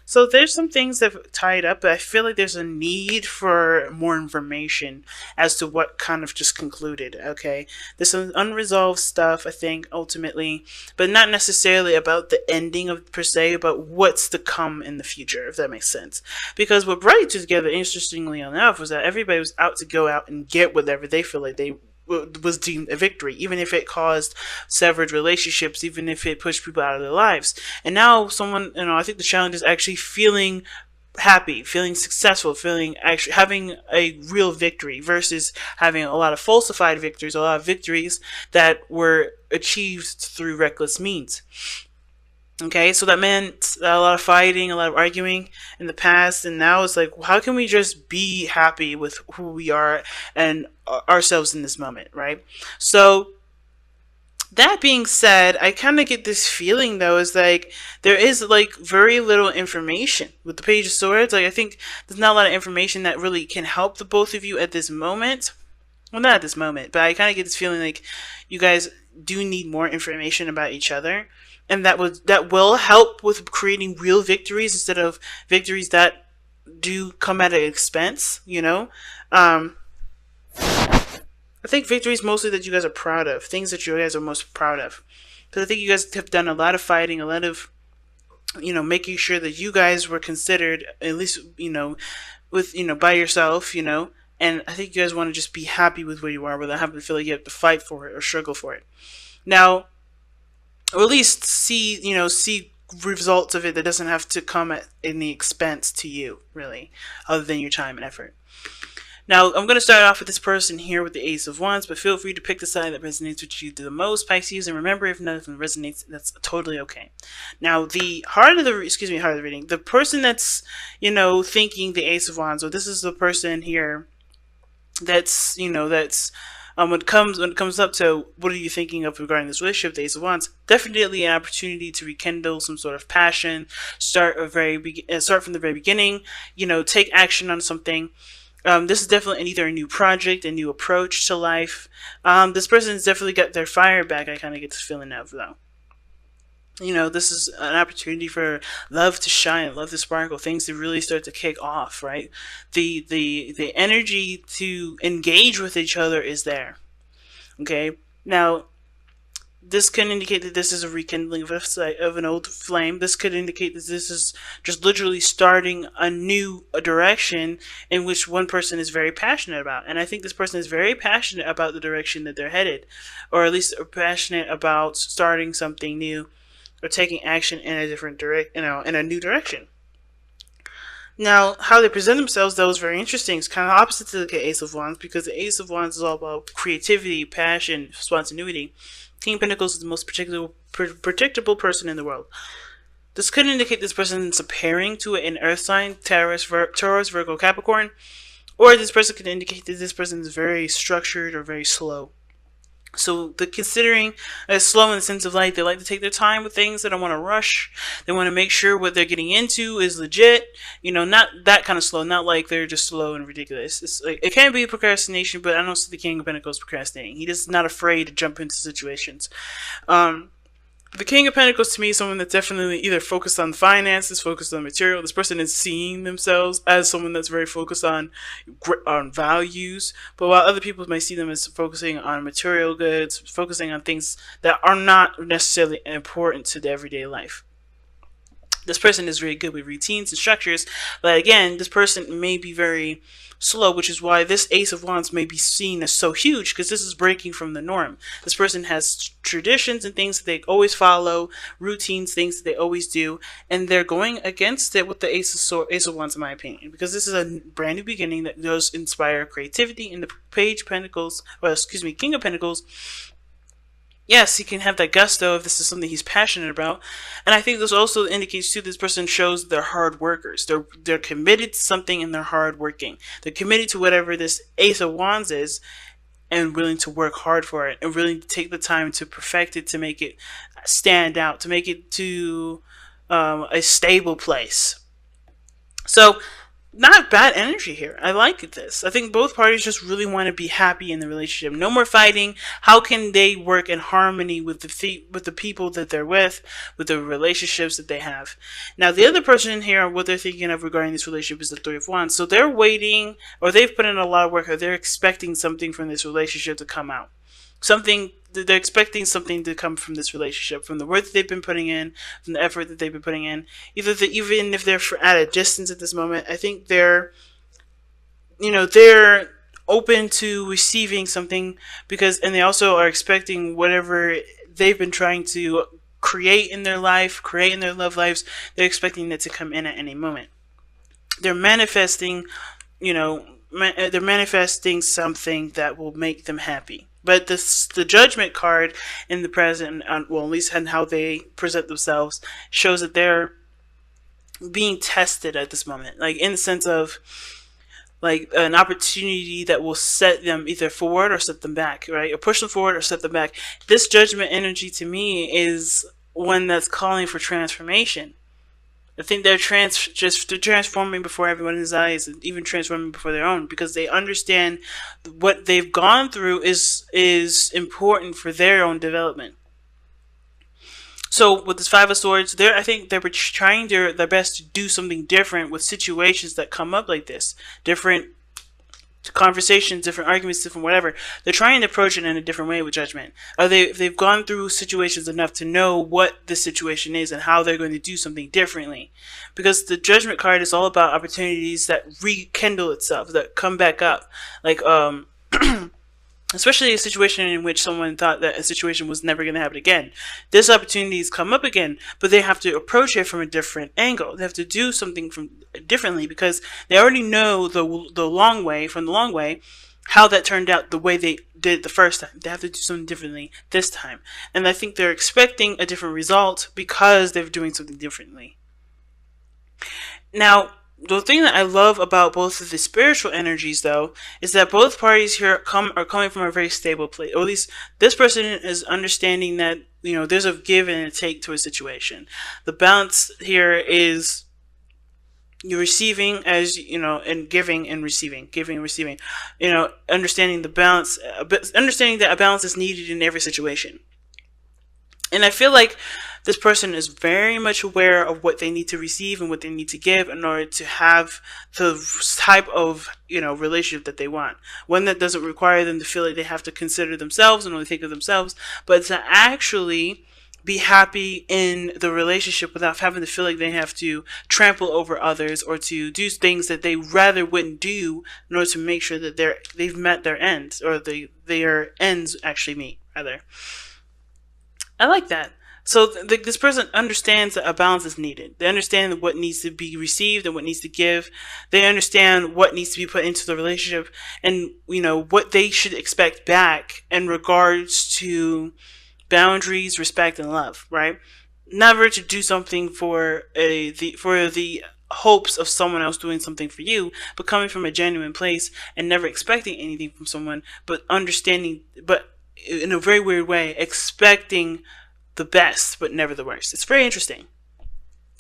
So there's some things that have tied up, but I feel like there's a need for more information as to what kind of just concluded. Okay, there's some unresolved stuff, I think, ultimately, but not necessarily about the ending of per se, but what's to come in the future, if that makes sense. Because what brought it together, interestingly enough, was that everybody was out to go out and get whatever they feel like they was deemed a victory, even if it caused severed relationships, even if it pushed people out of their lives. And now someone, I think the challenge is actually feeling happy, feeling successful, feeling actually having a real victory versus having a lot of falsified victories, a lot of victories that were achieved through reckless means. Okay, so that meant a lot of fighting, a lot of arguing in the past, and now it's like, how can we just be happy with who we are and ourselves in this moment, right? So that being said, I kind of get this feeling though, is like there is like very little information with the Page of Swords. Like I think there's not a lot of information that really can help the both of you at this moment. Well, not at this moment, but I kind of get this feeling like you guys do need more information about each other, and that will help with creating real victories instead of victories that do come at an expense. I think victories mostly that you guys are proud of, things that you guys are most proud of. Because I think you guys have done a lot of fighting, a lot of, making sure that you guys were considered, at least, with, by yourself, and I think you guys want to just be happy with where you are without having to feel like you have to fight for it or struggle for it. Now, or at least see results of it that doesn't have to come at any expense to you, really, other than your time and effort. Now, I'm going to start off with this person here with the Ace of Wands, but feel free to pick the side that resonates with you the most, Pisces, and remember, if none of them resonates, that's totally okay. Now, the heart of the reading, the person that's, thinking the Ace of Wands, or this is the person here that's, when it comes up to what are you thinking of regarding this relationship, the Ace of Wands, definitely an opportunity to rekindle some sort of passion, start from the very beginning, take action on something. This is definitely either a new project, a new approach to life. This person's definitely got their fire back. I kind of get this feeling of though. This is an opportunity for love to shine, love to sparkle, things to really start to kick off, right? The energy to engage with each other is there. Okay? Now, this can indicate that this is a rekindling of an old flame. This could indicate that this is just literally starting a new direction in which one person is very passionate about. And I think this person is very passionate about the direction that they're headed, or at least passionate about starting something new or taking action in a different in a new direction. Now, how they present themselves, though, is very interesting. It's kind of opposite to the Ace of Wands, because the Ace of Wands is all about creativity, passion, spontaneity. King of Pentacles is the most predictable person in the world. This could indicate this person is a pairing to an earth sign, Taurus, Virgo, Capricorn, or this person could indicate that this person is very structured or very slow. So the considering slow in the sense of like they like to take their time with things. They don't want to rush. They want to make sure what they're getting into is legit. Not that kind of slow. Not like they're just slow and ridiculous. It's like, it can be procrastination, but I don't see the King of Pentacles procrastinating. He is not afraid to jump into situations. The King of Pentacles to me is someone that's definitely either focused on finances, focused on material. This person is seeing themselves as someone that's very focused on values, but while other people might see them as focusing on material goods, focusing on things that are not necessarily important to the everyday life. This person is very good with routines and structures, but again, this person may be very slow, which is why this Ace of Wands may be seen as so huge, because this is breaking from the norm. This person has traditions and things that they always follow, routines, things that they always do, and they're going against it with the Ace of Wands, in my opinion, because this is a brand new beginning that does inspire creativity. In the King of Pentacles, yes, he can have that gusto if this is something he's passionate about. And I think this also indicates too, this person shows they're hard workers. They're committed to something and they're hard working. They're committed to whatever this Ace of Wands is and willing to work hard for it and willing to take the time to perfect it, to make it stand out, to make it to a stable place. So not bad energy here. I like this. I think both parties just really want to be happy in the relationship. No more fighting. How can they work in harmony with with the people that they're with the relationships that they have? Now, the other person here, what they're thinking of regarding this relationship is the Three of Wands. So they're waiting, or they've put in a lot of work, or they're expecting something from this relationship to come out. Something they're expecting something to come from this relationship, from the work that they've been putting in, from the effort that they've been putting in. Even if they're at a distance at this moment, I think they're open to receiving something, because, and they also are expecting whatever they've been trying to create in their life, create in their love lives. They're expecting it to come in at any moment. They're manifesting, they're manifesting something that will make them happy. But the Judgment card in the present, well, at least in how they present themselves, shows that they're being tested at this moment, like in the sense of like an opportunity that will set them either forward or set them back, right? Or push them forward or set them back. This Judgment energy to me is one that's calling for transformation. I think they're transforming before everyone's eyes, and even transforming before their own, because they understand what they've gone through is important for their own development. So with this Five of Swords, I think they're trying their best to do something different with situations that come up like this. Different conversations, different arguments, different whatever. They're trying to approach it in a different way with Judgment. They've gone through situations enough to know what the situation is and how they're going to do something differently. Because the Judgment card is all about opportunities that rekindle itself, that come back up. Like, especially a situation in which someone thought that a situation was never going to happen again. This opportunity has come up again, but they have to approach it from a different angle. They have to do something differently, because they already know the long way from the long way, how that turned out the way they did the first time. They have to do something differently this time. And I think they're expecting a different result because they're doing something differently. Now, the thing that I love about both of the spiritual energies, though, is that both parties here are coming from a very stable place. Or at least this person is understanding that, there's a give and a take to a situation. The balance here is you're receiving and giving and receiving, understanding the balance, understanding that a balance is needed in every situation. And I feel like this person is very much aware of what they need to receive and what they need to give in order to have the type of, relationship that they want. One that doesn't require them to feel like they have to consider themselves and only think of themselves, but to actually be happy in the relationship without having to feel like they have to trample over others or to do things that they rather wouldn't do in order to make sure that they've met their ends, or their ends actually meet, rather. I like that. So this person understands that a balance is needed. They understand what needs to be received and what needs to give. They understand what needs to be put into the relationship, and what they should expect back in regards to boundaries, respect, and love. Right? Never to do something for the hopes of someone else doing something for you, but coming from a genuine place and never expecting anything from someone, but understanding, but in a very weird way, expecting the best, but never the worst. It's very interesting.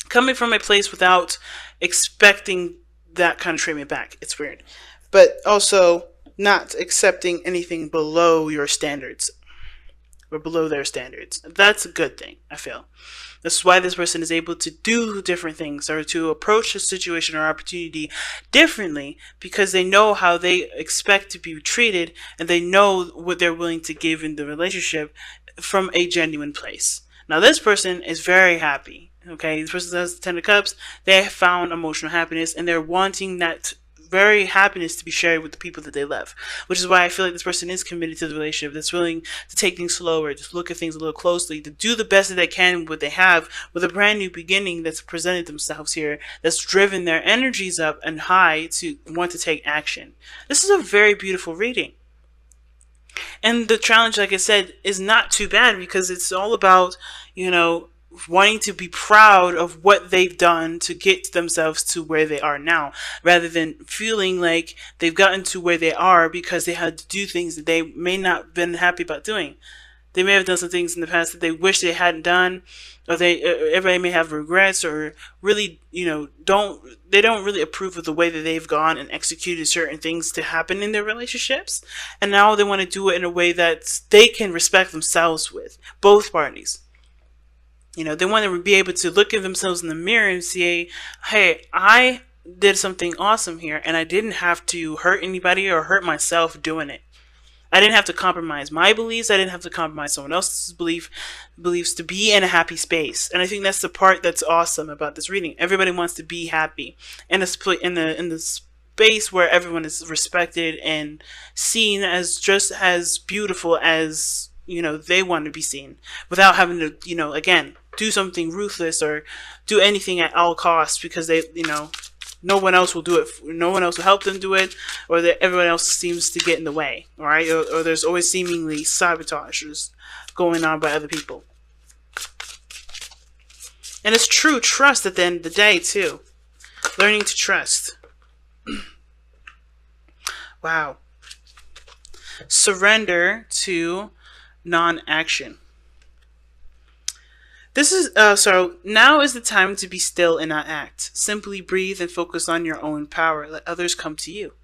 Coming from a place without expecting that kind of treatment back. It's weird. But also not accepting anything below your standards, or below their standards. That's a good thing, I feel. This is why this person is able to do different things, or to approach a situation or opportunity differently, because they know how they expect to be treated, and they know what they're willing to give in the relationship from a genuine place. Now, this person is very happy. Okay, this person has the Ten of Cups. They have found emotional happiness, and they're wanting that very happiness to be shared with the people that they love, which is why I feel like this person is committed to the relationship, that's willing to take things slower, to look at things a little closely, to do the best that they can with what they have, with a brand new beginning that's presented themselves here, that's driven their energies up and high to want to take action. This is a very beautiful reading. And the challenge, like I said, is not too bad, because it's all about, wanting to be proud of what they've done to get themselves to where they are now, rather than feeling like they've gotten to where they are because they had to do things that they may not have been happy about doing. They may have done some things in the past that they wish they hadn't done, or everybody may have regrets, or really, they don't really approve of the way that they've gone and executed certain things to happen in their relationships, and now they want to do it in a way that they can respect themselves with, both parties. They want to be able to look at themselves in the mirror and say, hey, I did something awesome here, and I didn't have to hurt anybody or hurt myself doing it. I didn't have to compromise my beliefs. I didn't have to compromise someone else's beliefs to be in a happy space. And I think that's the part that's awesome about this reading. Everybody wants to be happy in the space where everyone is respected and seen as just as beautiful as they want to be seen, without having to again do something ruthless or do anything at all costs because they no one else will do it. No one else will help them do it, or that everyone else seems to get in the way. All right, or there's always seemingly sabotages going on by other people. And it's true trust at the end of the day too. Learning to trust. Wow. Surrender to non-action. This is so now is the time to be still and not act. Simply breathe and focus on your own power. Let others come to you.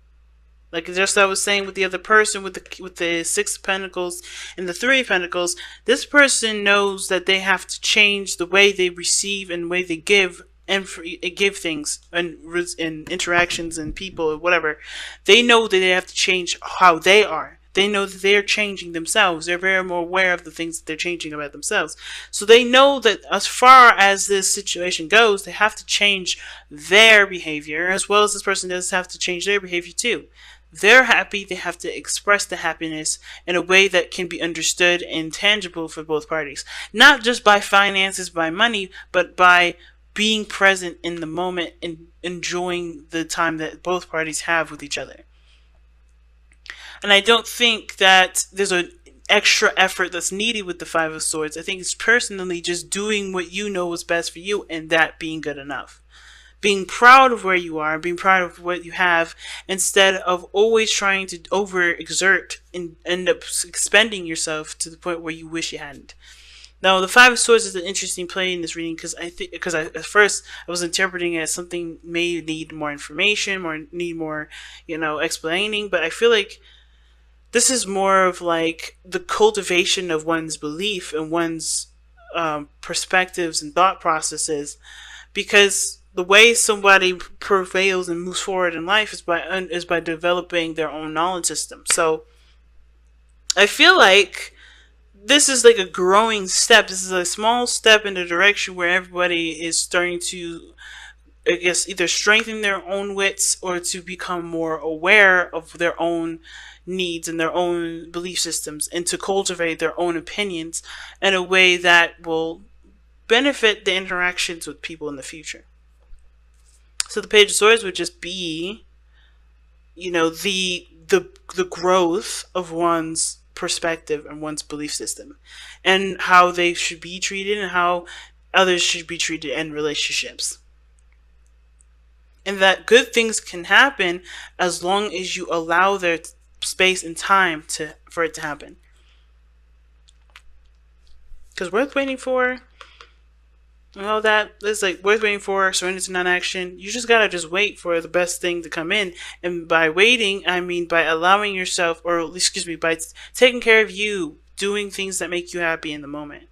Like just I was saying with the other person with the Six of Pentacles and the Three of Pentacles, this person knows that they have to change the way they receive and the way they give and give things and interactions and people or whatever. They know that they have to change how they are. They know that they're changing themselves. They're very more aware of the things that they're changing about themselves. So they know that as far as this situation goes, they have to change their behavior, as well as this person does have to change their behavior too. They're happy. They have to express the happiness in a way that can be understood and tangible for both parties. Not just by finances, by money, but by being present in the moment and enjoying the time that both parties have with each other. And I don't think that there's an extra effort that's needed with the Five of Swords. I think it's personally just doing what you know is best for you and that being good enough. Being proud of where you are, being proud of what you have, instead of always trying to overexert and end up expending yourself to the point where you wish you hadn't. Now, the Five of Swords is an interesting play in this reading because at first I was interpreting it as something may need more information, need more, explaining, but I feel like this is more of like the cultivation of one's belief and one's perspectives and thought processes, because the way somebody prevails and moves forward in life is by developing their own knowledge system. So I feel like this is like a growing step. This is a small step in the direction where everybody is starting to, I guess, either strengthen their own wits or to become more aware of their own needs and their own belief systems, and to cultivate their own opinions in a way that will benefit the interactions with people in the future. So the Page of Swords would just be, the growth of one's perspective and one's belief system, and how they should be treated and how others should be treated in relationships. And that good things can happen as long as you allow their space and time for it to happen. Because worth waiting for, and all that, it's like worth waiting for, surrender to non-action. You just gotta just wait for the best thing to come in. And by waiting, I mean by allowing yourself, or excuse me, by taking care of you, doing things that make you happy in the moment.